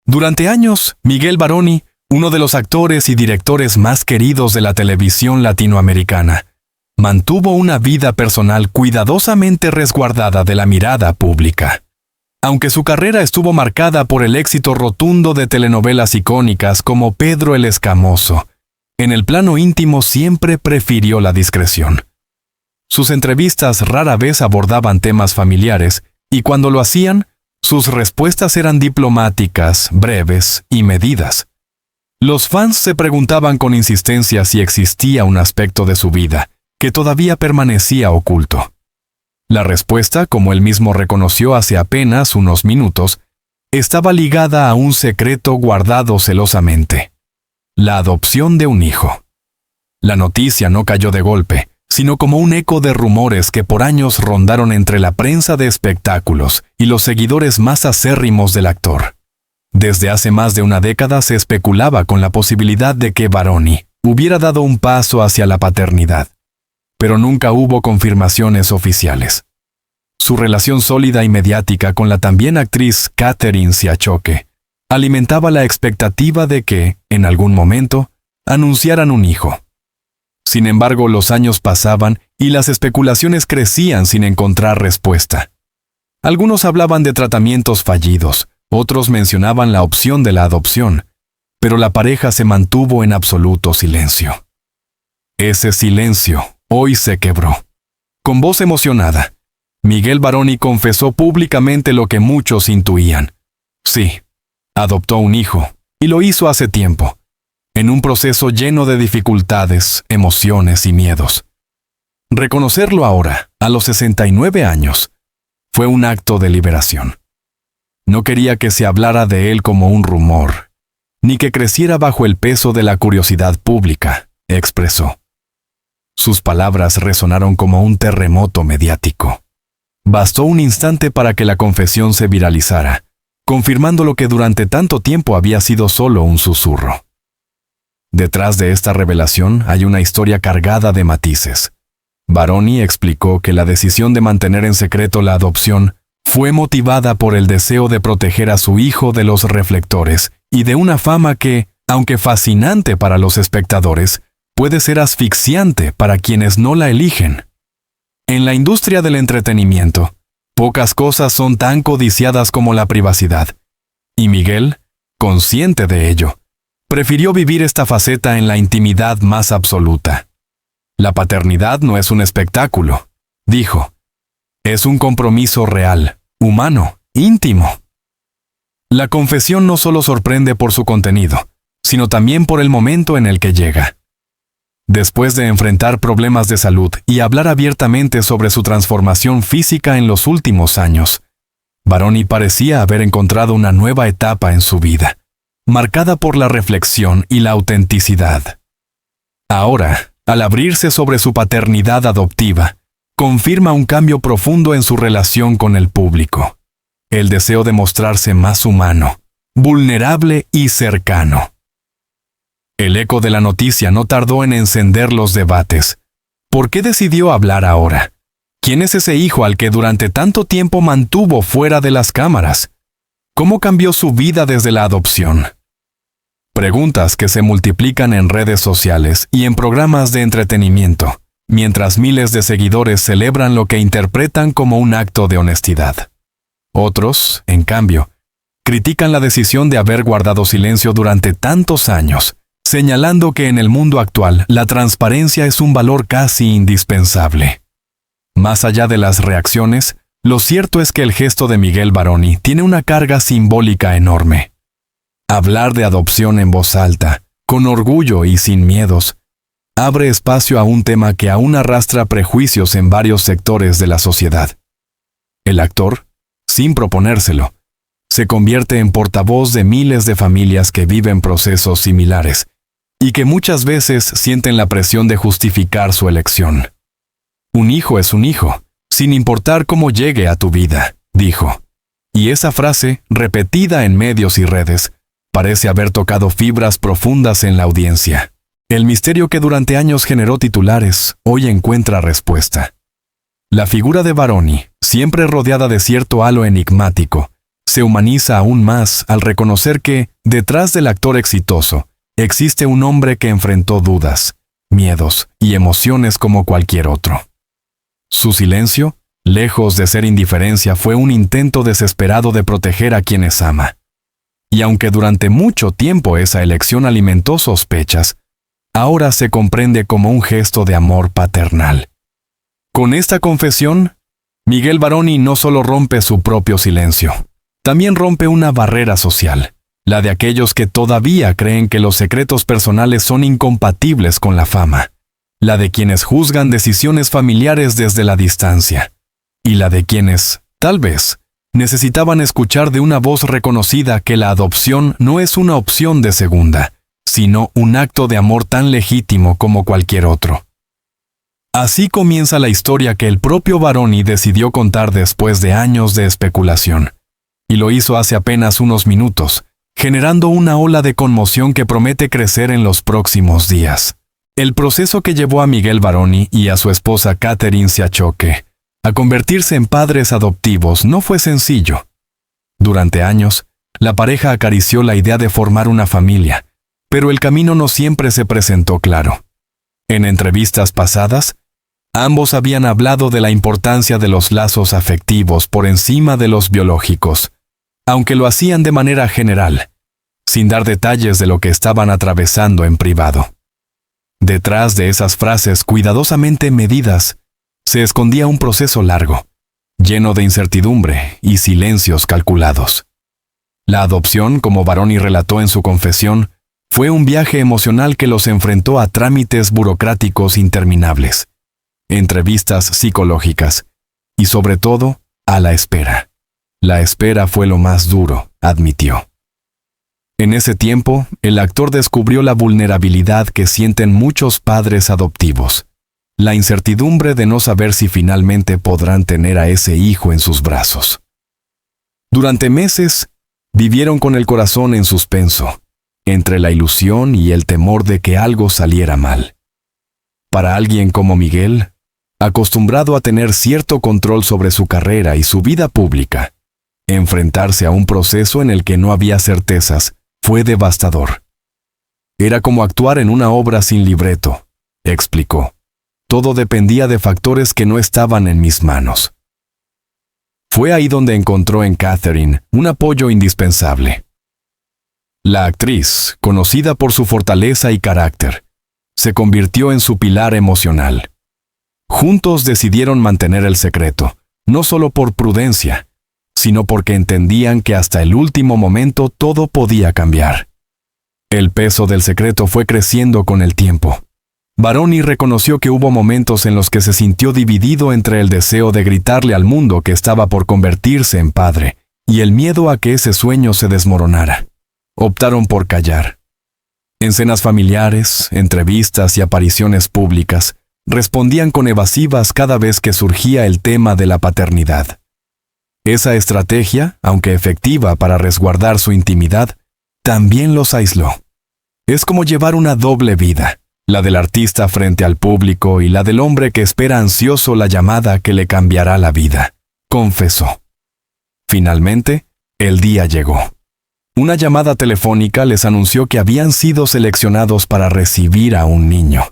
Durante años, Miguel Baroni, uno de los actores y directores más queridos de la televisión latinoamericana, mantuvo una vida personal cuidadosamente resguardada de la mirada pública. Aunque su carrera estuvo marcada por el éxito rotundo de telenovelas icónicas como Pedro el Escamoso, en el plano íntimo siempre prefirió la discreción. Sus entrevistas rara vez abordaban temas familiares, y cuando lo hacían, sus respuestas eran diplomáticas, breves y medidas. Los fans se preguntaban con insistencia si existía un aspecto de su vida que todavía permanecía oculto. La respuesta, como él mismo reconoció hace apenas unos minutos, estaba ligada a un secreto guardado celosamente: la adopción de un hijo. La noticia no cayó de golpe, sino como un eco de rumores que por años rondaron entre la prensa de espectáculos y los seguidores más acérrimos del actor. Desde hace más de una década se especulaba con la posibilidad de que Baroni hubiera dado un paso hacia la paternidad, pero nunca hubo confirmaciones oficiales. Su relación sólida y mediática con la también actriz Catherine Siachoque alimentaba la expectativa de que, en algún momento, anunciaran un hijo. Sin embargo, los años pasaban y las especulaciones crecían sin encontrar respuesta. Algunos hablaban de tratamientos fallidos, otros mencionaban la opción de la adopción, pero la pareja se mantuvo en absoluto silencio. Ese silencio hoy se quebró. Con voz emocionada, Miguel Baroni confesó públicamente lo que muchos intuían. Sí, adoptó un hijo, y lo hizo hace tiempo, en un proceso lleno de dificultades, emociones y miedos. Reconocerlo ahora, a los 69 años, fue un acto de liberación. No quería que se hablara de él como un rumor, ni que creciera bajo el peso de la curiosidad pública, expresó. Sus palabras resonaron como un terremoto mediático. Bastó un instante para que la confesión se viralizara, confirmando lo que durante tanto tiempo había sido solo un susurro. Detrás de esta revelación hay una historia cargada de matices. Baroni explicó que la decisión de mantener en secreto la adopción fue motivada por el deseo de proteger a su hijo de los reflectores y de una fama que, aunque fascinante para los espectadores, puede ser asfixiante para quienes no la eligen. En la industria del entretenimiento, pocas cosas son tan codiciadas como la privacidad, y Miguel, consciente de ello, prefirió vivir esta faceta en la intimidad más absoluta. La paternidad no es un espectáculo, dijo. Es un compromiso real, humano, íntimo. La confesión no solo sorprende por su contenido, sino también por el momento en el que llega. Después de enfrentar problemas de salud y hablar abiertamente sobre su transformación física en los últimos años, Baroni parecía haber encontrado una nueva etapa en su vida, marcada por la reflexión y la autenticidad. Ahora, al abrirse sobre su paternidad adoptiva, confirma un cambio profundo en su relación con el público, el deseo de mostrarse más humano, vulnerable y cercano. El eco de la noticia no tardó en encender los debates. ¿Por qué decidió hablar ahora? ¿Quién es ese hijo al que durante tanto tiempo mantuvo fuera de las cámaras? ¿Cómo cambió su vida desde la adopción? Preguntas que se multiplican en redes sociales y en programas de entretenimiento, mientras miles de seguidores celebran lo que interpretan como un acto de honestidad. Otros, en cambio, critican la decisión de haber guardado silencio durante tantos años, señalando que en el mundo actual la transparencia es un valor casi indispensable. Más allá de las reacciones, lo cierto es que el gesto de Miguel Baroni tiene una carga simbólica enorme. Hablar de adopción en voz alta, con orgullo y sin miedos, abre espacio a un tema que aún arrastra prejuicios en varios sectores de la sociedad. El actor, sin proponérselo, se convierte en portavoz de miles de familias que viven procesos similares y que muchas veces sienten la presión de justificar su elección. Un hijo es un hijo, sin importar cómo llegue a tu vida, dijo. Y esa frase, repetida en medios y redes, parece haber tocado fibras profundas en la audiencia. El misterio que durante años generó titulares, hoy encuentra respuesta. La figura de Baroni, siempre rodeada de cierto halo enigmático, se humaniza aún más al reconocer que, detrás del actor exitoso, existe un hombre que enfrentó dudas, miedos y emociones como cualquier otro. Su silencio, lejos de ser indiferencia, fue un intento desesperado de proteger a quienes ama. Y aunque durante mucho tiempo esa elección alimentó sospechas, ahora se comprende como un gesto de amor paternal. Con esta confesión, Miguel Varoni no solo rompe su propio silencio, también rompe una barrera social, la de aquellos que todavía creen que los secretos personales son incompatibles con la fama, la de quienes juzgan decisiones familiares desde la distancia, y la de quienes, tal vez, necesitaban escuchar de una voz reconocida que la adopción no es una opción de segunda, sino un acto de amor tan legítimo como cualquier otro. Así comienza la historia que el propio Varoni decidió contar después de años de especulación, y lo hizo hace apenas unos minutos, generando una ola de conmoción que promete crecer en los próximos días. El proceso que llevó a Miguel Varoni y a su esposa Catherine Siachoque a convertirse en padres adoptivos no fue sencillo. Durante años, la pareja acarició la idea de formar una familia, pero el camino no siempre se presentó claro. En entrevistas pasadas, ambos habían hablado de la importancia de los lazos afectivos por encima de los biológicos, aunque lo hacían de manera general, sin dar detalles de lo que estaban atravesando en privado. Detrás de esas frases cuidadosamente medidas, se escondía un proceso largo, lleno de incertidumbre y silencios calculados. La adopción, como Varoni relató en su confesión, fue un viaje emocional que los enfrentó a trámites burocráticos interminables, entrevistas psicológicas y, sobre todo, a la espera. La espera fue lo más duro, admitió. En ese tiempo, el actor descubrió la vulnerabilidad que sienten muchos padres adoptivos, la incertidumbre de no saber si finalmente podrán tener a ese hijo en sus brazos. Durante meses, vivieron con el corazón en suspenso, entre la ilusión y el temor de que algo saliera mal. Para alguien como Miguel, acostumbrado a tener cierto control sobre su carrera y su vida pública, enfrentarse a un proceso en el que no había certezas fue devastador. Era como actuar en una obra sin libreto, explicó. Todo dependía de factores que no estaban en mis manos. Fue ahí donde encontró en Catherine un apoyo indispensable. La actriz, conocida por su fortaleza y carácter, se convirtió en su pilar emocional. Juntos decidieron mantener el secreto, no solo por prudencia, sino porque entendían que hasta el último momento todo podía cambiar. El peso del secreto fue creciendo con el tiempo. Varoni reconoció que hubo momentos en los que se sintió dividido entre el deseo de gritarle al mundo que estaba por convertirse en padre y el miedo a que ese sueño se desmoronara. Optaron por callar. En cenas familiares, entrevistas y apariciones públicas, respondían con evasivas cada vez que surgía el tema de la paternidad. Esa estrategia, aunque efectiva para resguardar su intimidad, también los aisló. Es como llevar una doble vida, la del artista frente al público y la del hombre que espera ansioso la llamada que le cambiará la vida, confesó. Finalmente, el día llegó. Una llamada telefónica les anunció que habían sido seleccionados para recibir a un niño.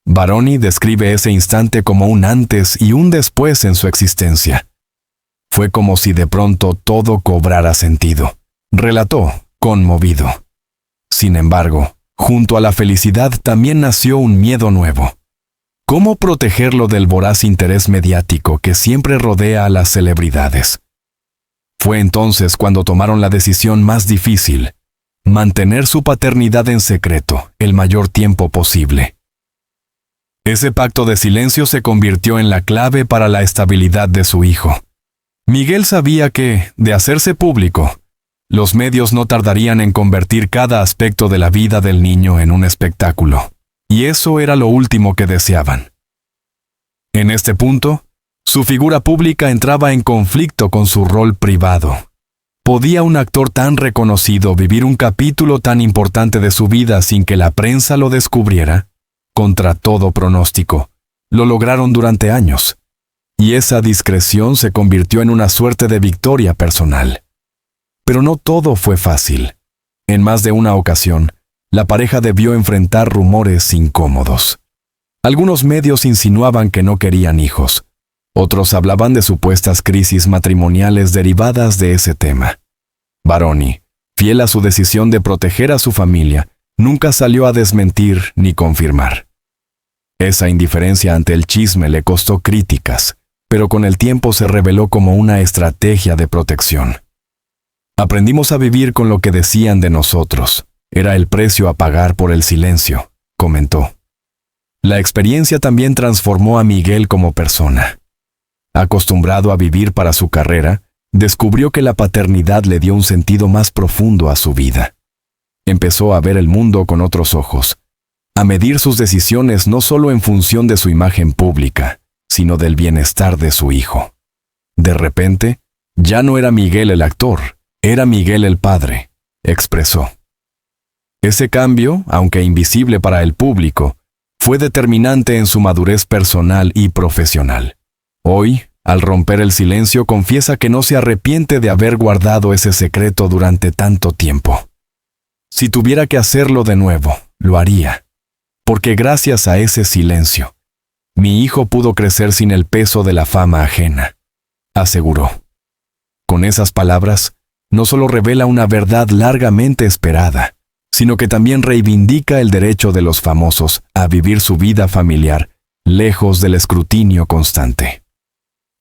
Varoni describe ese instante como un antes y un después en su existencia. Fue como si de pronto todo cobrara sentido, relató, conmovido. Sin embargo, junto a la felicidad también nació un miedo nuevo. ¿Cómo protegerlo del voraz interés mediático que siempre rodea a las celebridades? Fue entonces cuando tomaron la decisión más difícil: mantener su paternidad en secreto el mayor tiempo posible. Ese pacto de silencio se convirtió en la clave para la estabilidad de su hijo. Miguel sabía que, de hacerse público, los medios no tardarían en convertir cada aspecto de la vida del niño en un espectáculo, y eso era lo último que deseaban. En este punto, su figura pública entraba en conflicto con su rol privado. ¿Podía un actor tan reconocido vivir un capítulo tan importante de su vida sin que la prensa lo descubriera? Contra todo pronóstico, lo lograron durante años, y esa discreción se convirtió en una suerte de victoria personal. Pero no todo fue fácil. En más de una ocasión, la pareja debió enfrentar rumores incómodos. Algunos medios insinuaban que no querían hijos. Otros hablaban de supuestas crisis matrimoniales derivadas de ese tema. Baroni, fiel a su decisión de proteger a su familia, nunca salió a desmentir ni confirmar. Esa indiferencia ante el chisme le costó críticas, pero con el tiempo se reveló como una estrategia de protección. Aprendimos a vivir con lo que decían de nosotros. Era el precio a pagar por el silencio, comentó. La experiencia también transformó a Miguel como persona. Acostumbrado a vivir para su carrera, descubrió que la paternidad le dio un sentido más profundo a su vida. Empezó a ver el mundo con otros ojos, a medir sus decisiones no solo en función de su imagen pública, sino del bienestar de su hijo. De repente, ya no era Miguel el actor, era Miguel el padre, expresó. Ese cambio, aunque invisible para el público, fue determinante en su madurez personal y profesional. Hoy, al romper el silencio, confiesa que no se arrepiente de haber guardado ese secreto durante tanto tiempo. Si tuviera que hacerlo de nuevo, lo haría. Porque gracias a ese silencio, mi hijo pudo crecer sin el peso de la fama ajena, aseguró. Con esas palabras, no solo revela una verdad largamente esperada, sino que también reivindica el derecho de los famosos a vivir su vida familiar, lejos del escrutinio constante.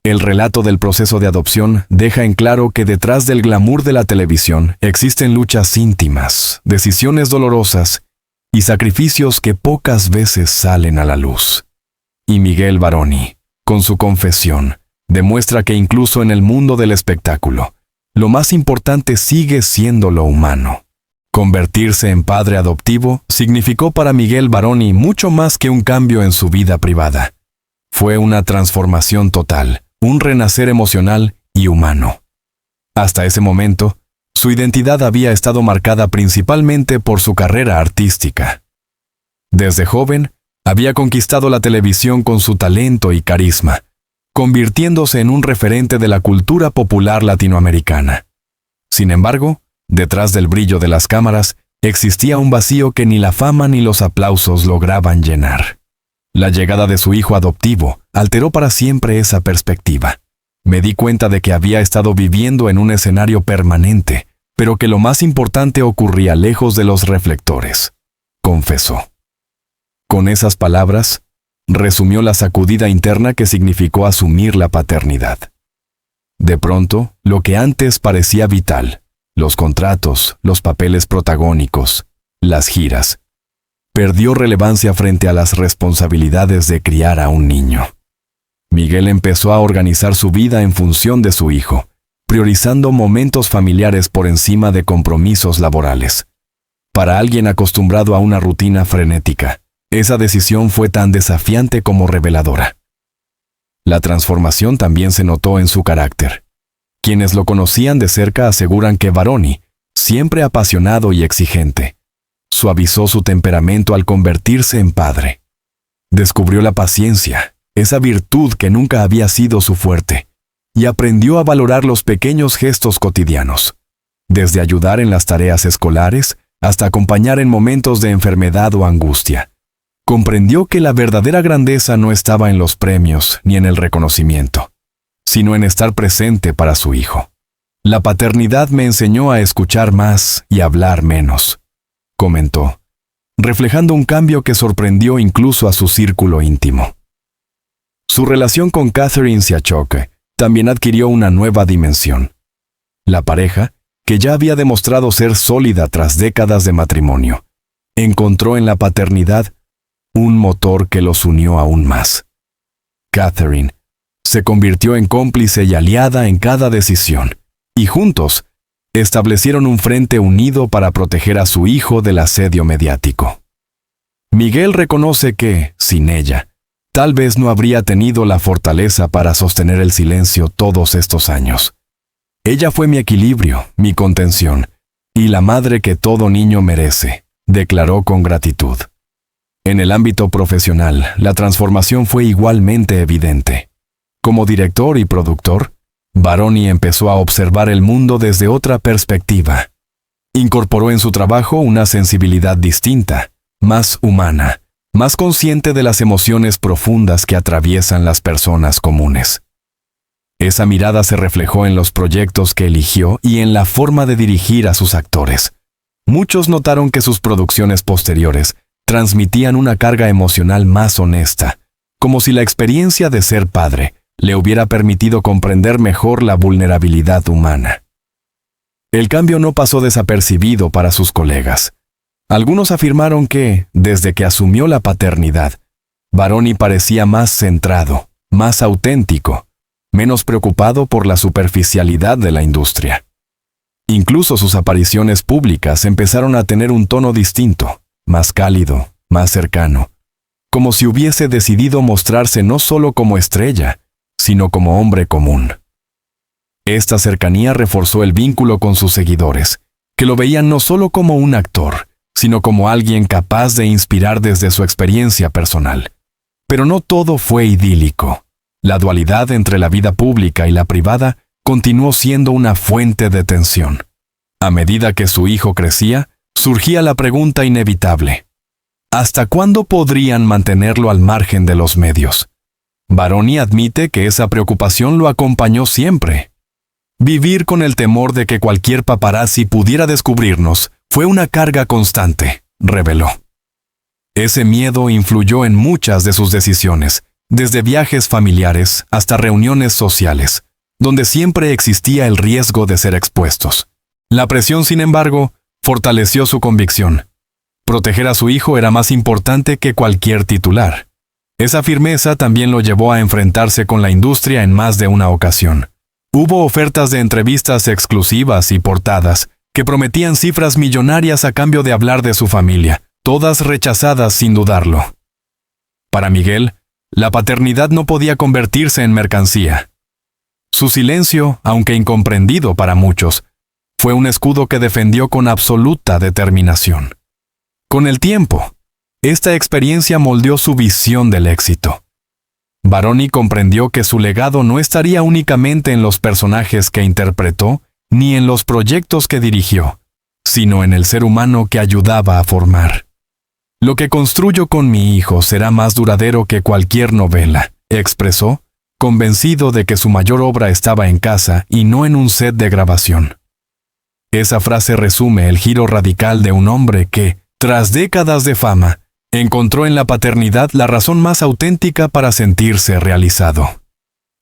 El relato del proceso de adopción deja en claro que detrás del glamour de la televisión existen luchas íntimas, decisiones dolorosas y sacrificios que pocas veces salen a la luz. Y Miguel Baroni, con su confesión, demuestra que incluso en el mundo del espectáculo, lo más importante sigue siendo lo humano. Convertirse en padre adoptivo significó para Miguel Baroni mucho más que un cambio en su vida privada. Fue una transformación total, un renacer emocional y humano. Hasta ese momento, su identidad había estado marcada principalmente por su carrera artística. Desde joven, había conquistado la televisión con su talento y carisma, convirtiéndose en un referente de la cultura popular latinoamericana. Sin embargo, detrás del brillo de las cámaras, existía un vacío que ni la fama ni los aplausos lograban llenar. La llegada de su hijo adoptivo alteró para siempre esa perspectiva. Me di cuenta de que había estado viviendo en un escenario permanente, pero que lo más importante ocurría lejos de los reflectores, confesó. Con esas palabras, resumió la sacudida interna que significó asumir la paternidad. De pronto, lo que antes parecía vital, los contratos, los papeles protagónicos, las giras, perdió relevancia frente a las responsabilidades de criar a un niño. Miguel empezó a organizar su vida en función de su hijo, priorizando momentos familiares por encima de compromisos laborales. Para alguien acostumbrado a una rutina frenética, esa decisión fue tan desafiante como reveladora. La transformación también se notó en su carácter. Quienes lo conocían de cerca aseguran que Baroni, siempre apasionado y exigente, suavizó su temperamento al convertirse en padre. Descubrió la paciencia, esa virtud que nunca había sido su fuerte, y aprendió a valorar los pequeños gestos cotidianos, desde ayudar en las tareas escolares hasta acompañar en momentos de enfermedad o angustia. Comprendió que la verdadera grandeza no estaba en los premios ni en el reconocimiento, sino en estar presente para su hijo. La paternidad me enseñó a escuchar más y hablar menos, comentó, reflejando un cambio que sorprendió incluso a su círculo íntimo. Su relación con Catherine Siachoque también adquirió una nueva dimensión. La pareja, que ya había demostrado ser sólida tras décadas de matrimonio, encontró en la paternidad un motor que los unió aún más. Catherine se convirtió en cómplice y aliada en cada decisión, y juntos establecieron un frente unido para proteger a su hijo del asedio mediático. Miguel reconoce que, sin ella, tal vez no habría tenido la fortaleza para sostener el silencio todos estos años. Ella fue mi equilibrio, mi contención, y la madre que todo niño merece, declaró con gratitud. En el ámbito profesional, la transformación fue igualmente evidente. Como director y productor, Baroni empezó a observar el mundo desde otra perspectiva. Incorporó en su trabajo una sensibilidad distinta, más humana, más consciente de las emociones profundas que atraviesan las personas comunes. Esa mirada se reflejó en los proyectos que eligió y en la forma de dirigir a sus actores. Muchos notaron que sus producciones posteriores transmitían una carga emocional más honesta, como si la experiencia de ser padre le hubiera permitido comprender mejor la vulnerabilidad humana. El cambio no pasó desapercibido para sus colegas. Algunos afirmaron que, desde que asumió la paternidad, Baroni parecía más centrado, más auténtico, menos preocupado por la superficialidad de la industria. Incluso sus apariciones públicas empezaron a tener un tono distinto, más cálido, más cercano, como si hubiese decidido mostrarse no solo como estrella, sino como hombre común. Esta cercanía reforzó el vínculo con sus seguidores, que lo veían no solo como un actor, sino como alguien capaz de inspirar desde su experiencia personal. Pero no todo fue idílico. La dualidad entre la vida pública y la privada continuó siendo una fuente de tensión. A medida que su hijo crecía, surgía la pregunta inevitable: ¿hasta cuándo podrían mantenerlo al margen de los medios? Baroni admite que esa preocupación lo acompañó siempre. Vivir con el temor de que cualquier paparazzi pudiera descubrirnos fue una carga constante, reveló. Ese miedo influyó en muchas de sus decisiones, desde viajes familiares hasta reuniones sociales, donde siempre existía el riesgo de ser expuestos. La presión, sin embargo, fortaleció su convicción. Proteger a su hijo era más importante que cualquier titular. Esa firmeza también lo llevó a enfrentarse con la industria en más de una ocasión. Hubo ofertas de entrevistas exclusivas y portadas que prometían cifras millonarias a cambio de hablar de su familia, todas rechazadas sin dudarlo. Para Miguel, la paternidad no podía convertirse en mercancía. Su silencio, aunque incomprendido para muchos, fue un escudo que defendió con absoluta determinación. Con el tiempo, esta experiencia moldeó su visión del éxito. Baroni comprendió que su legado no estaría únicamente en los personajes que interpretó, ni en los proyectos que dirigió, sino en el ser humano que ayudaba a formar. Lo que construyo con mi hijo será más duradero que cualquier novela, expresó, convencido de que su mayor obra estaba en casa y no en un set de grabación. Esa frase resume el giro radical de un hombre que, tras décadas de fama, encontró en la paternidad la razón más auténtica para sentirse realizado.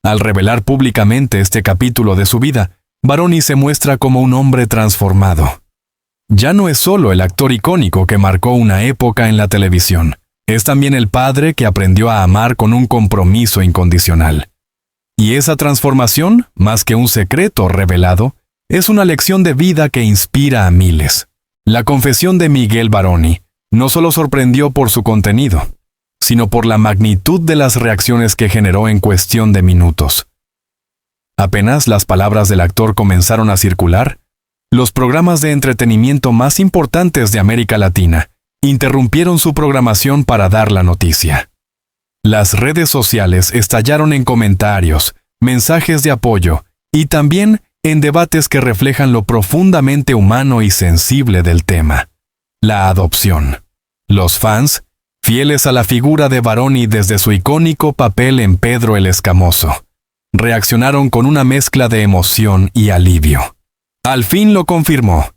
Al revelar públicamente este capítulo de su vida, Baroni se muestra como un hombre transformado. Ya no es solo el actor icónico que marcó una época en la televisión, es también el padre que aprendió a amar con un compromiso incondicional. Y esa transformación, más que un secreto revelado, es una lección de vida que inspira a miles. La confesión de Miguel Baroni no solo sorprendió por su contenido, sino por la magnitud de las reacciones que generó en cuestión de minutos. Apenas las palabras del actor comenzaron a circular, los programas de entretenimiento más importantes de América Latina interrumpieron su programación para dar la noticia. Las redes sociales estallaron en comentarios, mensajes de apoyo y también en debates que reflejan lo profundamente humano y sensible del tema: la adopción. Los fans, fieles a la figura de Baroni desde su icónico papel en Pedro el Escamoso, reaccionaron con una mezcla de emoción y alivio. Al fin lo confirmó,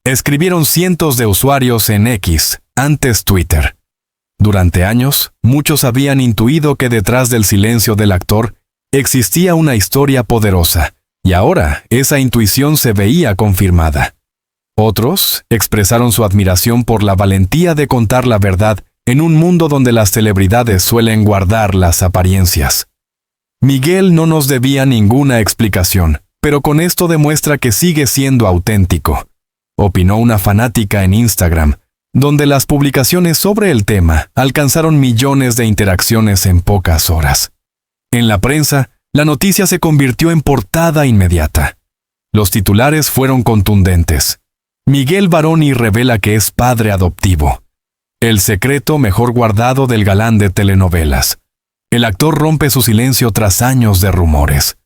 escribieron cientos de usuarios en X, antes Twitter. Durante años, muchos habían intuido que detrás del silencio del actor existía una historia poderosa, y ahora esa intuición se veía confirmada. Otros expresaron su admiración por la valentía de contar la verdad en un mundo donde las celebridades suelen guardar las apariencias. Miguel no nos debía ninguna explicación, pero con esto demuestra que sigue siendo auténtico, opinó una fanática en Instagram, donde las publicaciones sobre el tema alcanzaron millones de interacciones en pocas horas. En la prensa, la noticia se convirtió en portada inmediata. Los titulares fueron contundentes. Miguel Baroni revela que es padre adoptivo. El secreto mejor guardado del galán de telenovelas. El actor rompe su silencio tras años de rumores.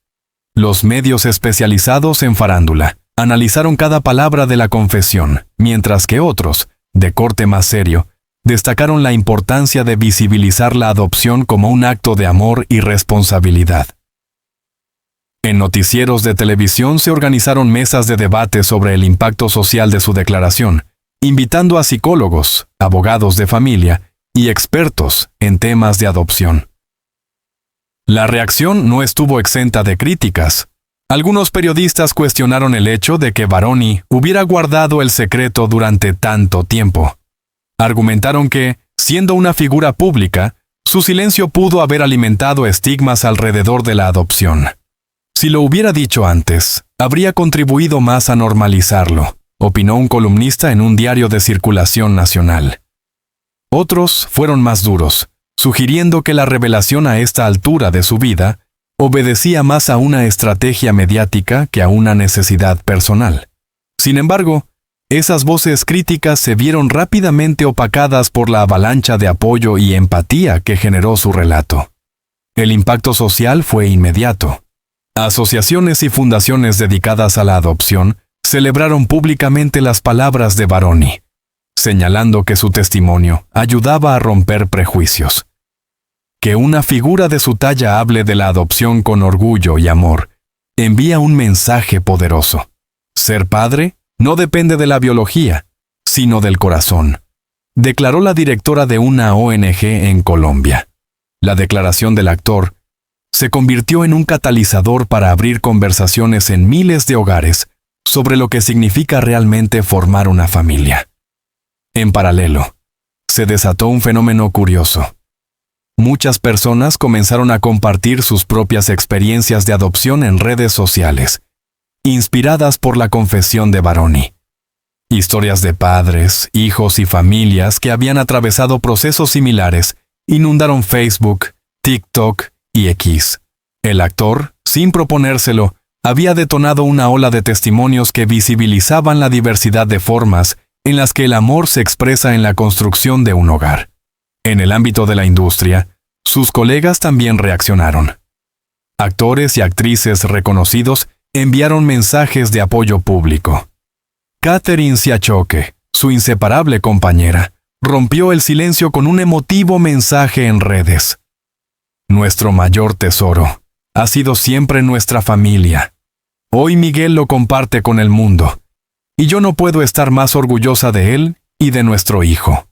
Los medios especializados en farándula analizaron cada palabra de la confesión, mientras que otros, de corte más serio, destacaron la importancia de visibilizar la adopción como un acto de amor y responsabilidad. En noticieros de televisión se organizaron mesas de debate sobre el impacto social de su declaración, invitando a psicólogos, abogados de familia y expertos en temas de adopción. La reacción no estuvo exenta de críticas. Algunos periodistas cuestionaron el hecho de que Baroni hubiera guardado el secreto durante tanto tiempo. Argumentaron que, siendo una figura pública, su silencio pudo haber alimentado estigmas alrededor de la adopción. Si lo hubiera dicho antes, habría contribuido más a normalizarlo, opinó un columnista en un diario de circulación nacional. Otros fueron más duros, sugiriendo que la revelación a esta altura de su vida obedecía más a una estrategia mediática que a una necesidad personal. Sin embargo, esas voces críticas se vieron rápidamente opacadas por la avalancha de apoyo y empatía que generó su relato. El impacto social fue inmediato. Asociaciones y fundaciones dedicadas a la adopción celebraron públicamente las palabras de Baroni, señalando que su testimonio ayudaba a romper prejuicios. Que una figura de su talla hable de la adopción con orgullo y amor envía un mensaje poderoso. Ser padre no depende de la biología, sino del corazón, declaró la directora de una ONG en Colombia. La declaración del actor se convirtió en un catalizador para abrir conversaciones en miles de hogares sobre lo que significa realmente formar una familia. En paralelo, se desató un fenómeno curioso. Muchas personas comenzaron a compartir sus propias experiencias de adopción en redes sociales, inspiradas por la confesión de Baroni. Historias de padres, hijos y familias que habían atravesado procesos similares inundaron Facebook, TikTok y X. El actor, sin proponérselo, había detonado una ola de testimonios que visibilizaban la diversidad de formas en las que el amor se expresa en la construcción de un hogar. En el ámbito de la industria, sus colegas también reaccionaron. Actores y actrices reconocidos enviaron mensajes de apoyo público. Catherine Siachoque, su inseparable compañera, rompió el silencio con un emotivo mensaje en redes. Nuestro mayor tesoro ha sido siempre nuestra familia. Hoy Miguel lo comparte con el mundo, y yo no puedo estar más orgullosa de él y de nuestro hijo.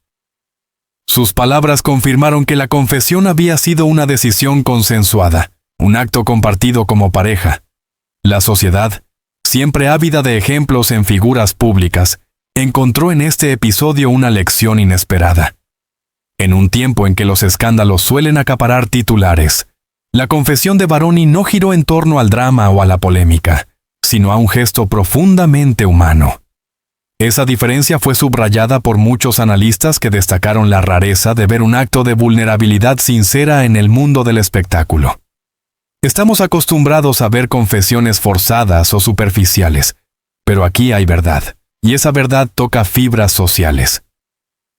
Sus palabras confirmaron que la confesión había sido una decisión consensuada, un acto compartido como pareja. La sociedad, siempre ávida de ejemplos en figuras públicas, encontró en este episodio una lección inesperada. En un tiempo en que los escándalos suelen acaparar titulares, la confesión de Baroni no giró en torno al drama o a la polémica, sino a un gesto profundamente humano. Esa diferencia fue subrayada por muchos analistas que destacaron la rareza de ver un acto de vulnerabilidad sincera en el mundo del espectáculo. Estamos acostumbrados a ver confesiones forzadas o superficiales, pero aquí hay verdad, y esa verdad toca fibras sociales.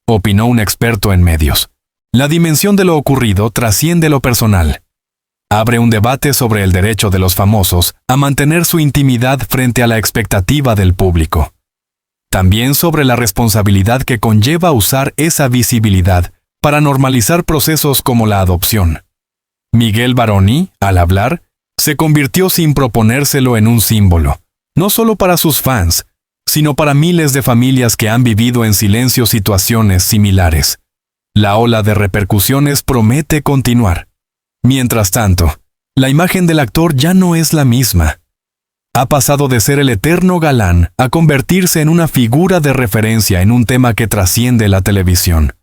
Opinó un experto en medios. La dimensión de lo ocurrido trasciende lo personal. Abre un debate sobre el derecho de los famosos a mantener su intimidad frente a la expectativa del público. También sobre la responsabilidad que conlleva usar esa visibilidad para normalizar procesos como la adopción. Miguel Baroni, al hablar, se convirtió sin proponérselo en un símbolo, no solo para sus fans, sino para miles de familias que han vivido en silencio situaciones similares. La ola de repercusiones promete continuar. Mientras tanto, la imagen del actor ya no es la misma. Ha pasado de ser el eterno galán a convertirse en una figura de referencia en un tema que trasciende la televisión.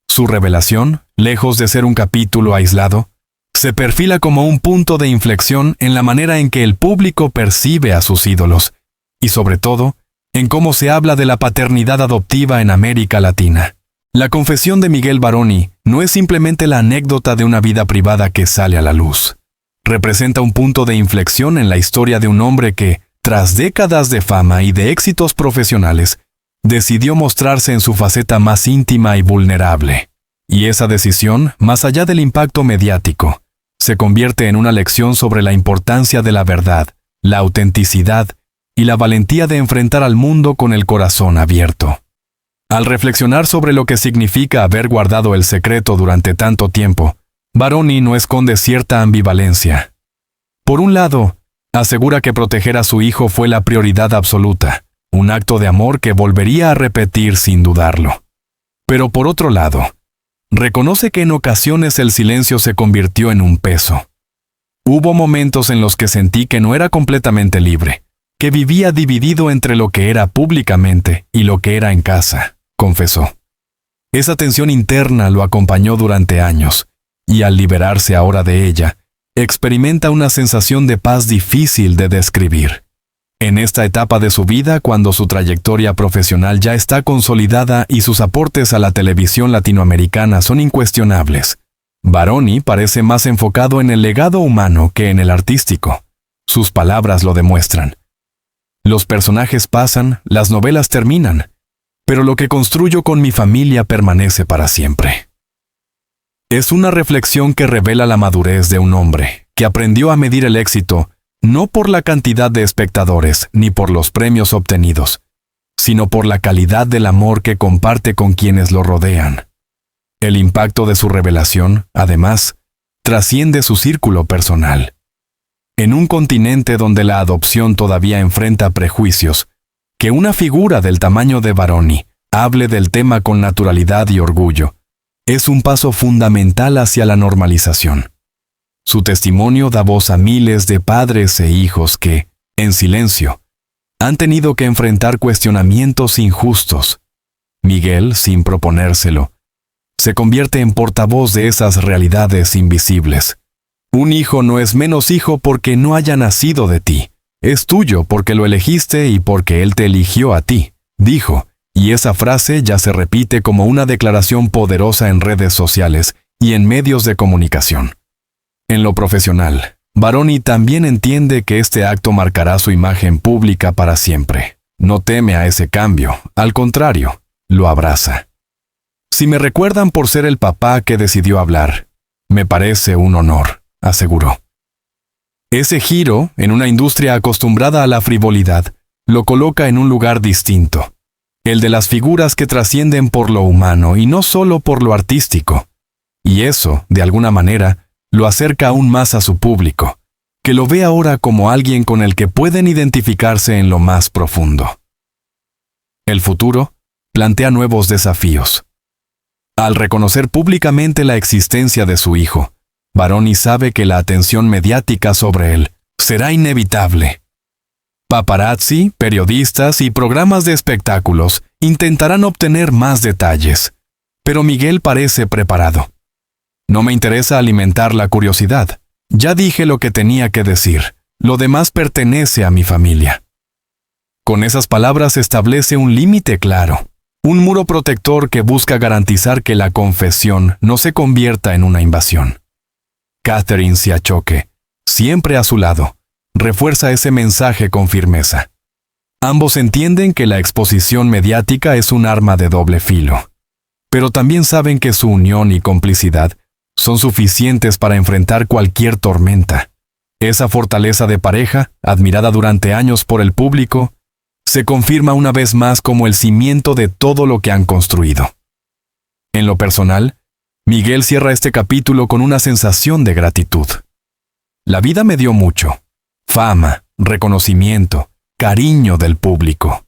Su revelación, lejos de ser un capítulo aislado, se perfila como un punto de inflexión en la manera en que el público percibe a sus ídolos, y sobre todo, en cómo se habla de la paternidad adoptiva en América Latina. La confesión de Miguel Baroni no es simplemente la anécdota de una vida privada que sale a la luz. Representa un punto de inflexión en la historia de un hombre que, tras décadas de fama y de éxitos profesionales, decidió mostrarse en su faceta más íntima y vulnerable. Y esa decisión, más allá del impacto mediático, se convierte en una lección sobre la importancia de la verdad, la autenticidad y la valentía de enfrentar al mundo con el corazón abierto. Al reflexionar sobre lo que significa haber guardado el secreto durante tanto tiempo, Baroni no esconde cierta ambivalencia. Por un lado, asegura que proteger a su hijo fue la prioridad absoluta, un acto de amor que volvería a repetir sin dudarlo. Pero por otro lado, reconoce que en ocasiones el silencio se convirtió en un peso. Hubo momentos en los que sentí que no era completamente libre, que vivía dividido entre lo que era públicamente y lo que era en casa, confesó. Esa tensión interna lo acompañó durante años, y al liberarse ahora de ella, experimenta una sensación de paz difícil de describir. En esta etapa de su vida, cuando su trayectoria profesional ya está consolidada y sus aportes a la televisión latinoamericana son incuestionables, Baroni parece más enfocado en el legado humano que en el artístico. Sus palabras lo demuestran. Los personajes pasan, las novelas terminan, pero lo que construyo con mi familia permanece para siempre. Es una reflexión que revela la madurez de un hombre, que aprendió a medir el éxito no por la cantidad de espectadores ni por los premios obtenidos, sino por la calidad del amor que comparte con quienes lo rodean. El impacto de su revelación, además, trasciende su círculo personal. En un continente donde la adopción todavía enfrenta prejuicios, que una figura del tamaño de Baroni hable del tema con naturalidad y orgullo, es un paso fundamental hacia la normalización. Su testimonio da voz a miles de padres e hijos que, en silencio, han tenido que enfrentar cuestionamientos injustos. Miguel, sin proponérselo, se convierte en portavoz de esas realidades invisibles. Un hijo no es menos hijo porque no haya nacido de ti. Es tuyo porque lo elegiste y porque él te eligió a ti, dijo, y esa frase ya se repite como una declaración poderosa en redes sociales y en medios de comunicación. En lo profesional, Baroni también entiende que este acto marcará su imagen pública para siempre. No teme a ese cambio, al contrario, lo abraza. Si me recuerdan por ser el papá que decidió hablar, me parece un honor, aseguró. Ese giro, en una industria acostumbrada a la frivolidad, lo coloca en un lugar distinto, el de las figuras que trascienden por lo humano y no solo por lo artístico. Y eso, de alguna manera, lo acerca aún más a su público, que lo ve ahora como alguien con el que pueden identificarse en lo más profundo. El futuro plantea nuevos desafíos. Al reconocer públicamente la existencia de su hijo, Baroni sabe que la atención mediática sobre él será inevitable. Paparazzi, periodistas y programas de espectáculos intentarán obtener más detalles, pero Miguel parece preparado. No me interesa alimentar la curiosidad. Ya dije lo que tenía que decir. Lo demás pertenece a mi familia. Con esas palabras establece un límite claro, un muro protector que busca garantizar que la confesión no se convierta en una invasión. Catherine Siachoque, siempre a su lado, refuerza ese mensaje con firmeza. Ambos entienden que la exposición mediática es un arma de doble filo, pero también saben que su unión y complicidad son suficientes para enfrentar cualquier tormenta. Esa fortaleza de pareja, admirada durante años por el público, se confirma una vez más como el cimiento de todo lo que han construido. En lo personal, Miguel cierra este capítulo con una sensación de gratitud. La vida me dio mucho: fama, reconocimiento, cariño del público.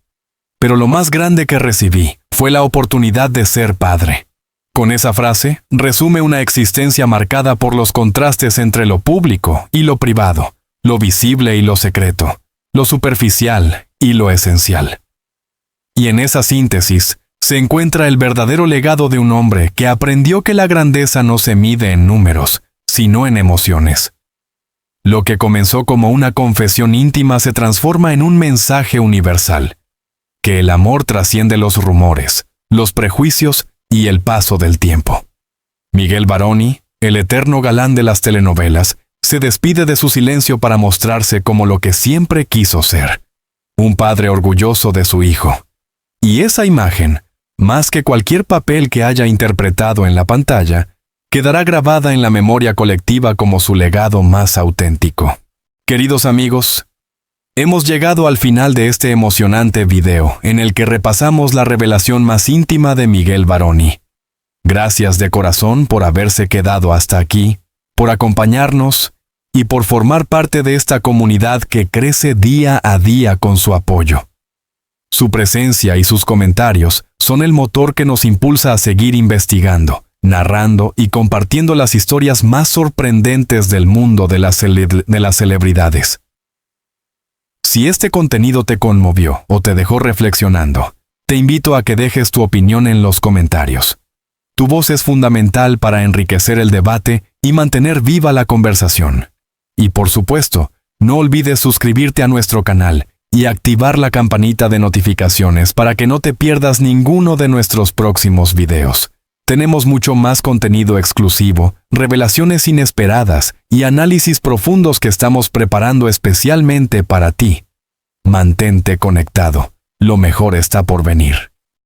Pero lo más grande que recibí fue la oportunidad de ser padre. Con esa frase, resume una existencia marcada por los contrastes entre lo público y lo privado, lo visible y lo secreto, lo superficial y lo esencial. Y en esa síntesis se encuentra el verdadero legado de un hombre que aprendió que la grandeza no se mide en números, sino en emociones. Lo que comenzó como una confesión íntima se transforma en un mensaje universal, que el amor trasciende los rumores, los prejuicios y el paso del tiempo. Miguel Baroni, el eterno galán de las telenovelas, se despide de su silencio para mostrarse como lo que siempre quiso ser: un padre orgulloso de su hijo. Y esa imagen, más que cualquier papel que haya interpretado en la pantalla, quedará grabada en la memoria colectiva como su legado más auténtico. Queridos amigos, hemos llegado al final de este emocionante video en el que repasamos la revelación más íntima de Miguel Varoni. Gracias de corazón por haberse quedado hasta aquí, por acompañarnos y por formar parte de esta comunidad que crece día a día con su apoyo. Su presencia y sus comentarios son el motor que nos impulsa a seguir investigando, narrando y compartiendo las historias más sorprendentes del mundo de las celebridades. Si este contenido te conmovió o te dejó reflexionando, te invito a que dejes tu opinión en los comentarios. Tu voz es fundamental para enriquecer el debate y mantener viva la conversación. Y por supuesto, no olvides suscribirte a nuestro canal y activar la campanita de notificaciones para que no te pierdas ninguno de nuestros próximos videos. Tenemos mucho más contenido exclusivo, revelaciones inesperadas y análisis profundos que estamos preparando especialmente para ti. Mantente conectado, lo mejor está por venir.